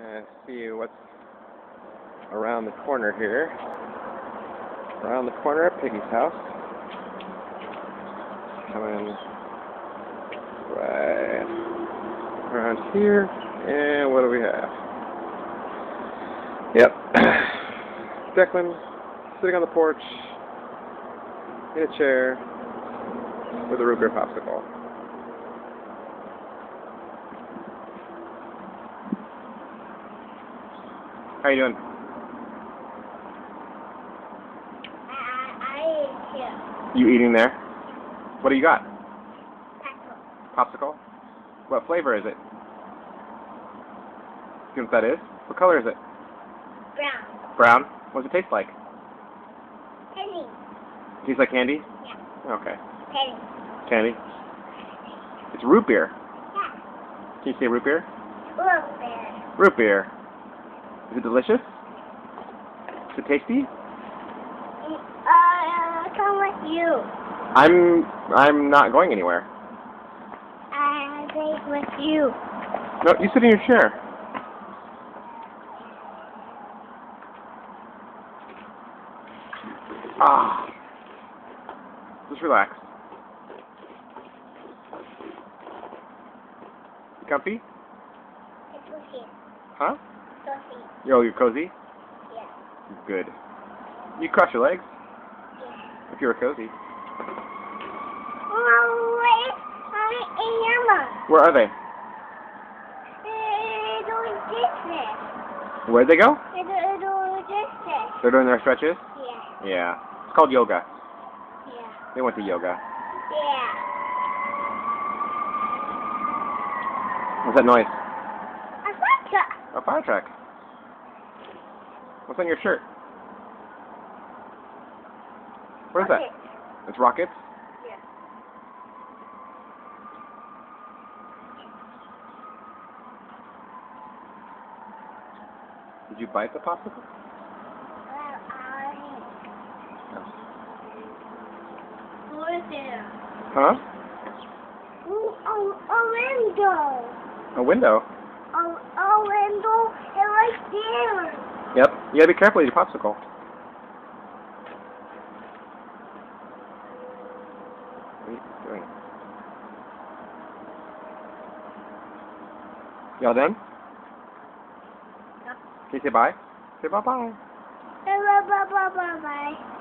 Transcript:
and see what's around the corner here. Around the corner at Piggy's house. Coming right around here, and what do we have? Yep, Declan sitting on the porch in a chair with a root beer popsicle. How you doing? I ate here. You eating there? What do you got? Popsicle. What flavor is it? You know what that is? What color is it? Brown. Brown? What does it taste like? Penny. Tastes like candy? Yeah. Okay. Penny. Candy? It's root beer. Yeah. Can you say root beer? Root beer. Root beer. Is it delicious? Is it tasty? Come with you. I'm not going anywhere. I take with you. No, you sit in your chair. Ah. Just relax. You comfy? It's cozy. Huh? Cozy. You're cozy? Yeah. Good. You cross your legs Yeah. if you're cozy. Oh, wait. Mama. Where are they? Doing dishes. Where'd they go? Doing dishes. They're doing their stretches? Yeah. Yeah. It's called yoga. Yeah. They went to yoga. Yeah. What's that noise? A fire truck. A fire truck. What's on your shirt? What is that? It's rockets? Yeah. Did you bite the popsicle? What is there? Huh? A window. A window? A window right there. Yep. You gotta be careful with your popsicle. What are you doing? Y'all done? Yep. Can you say bye? Say bye-bye. Bye.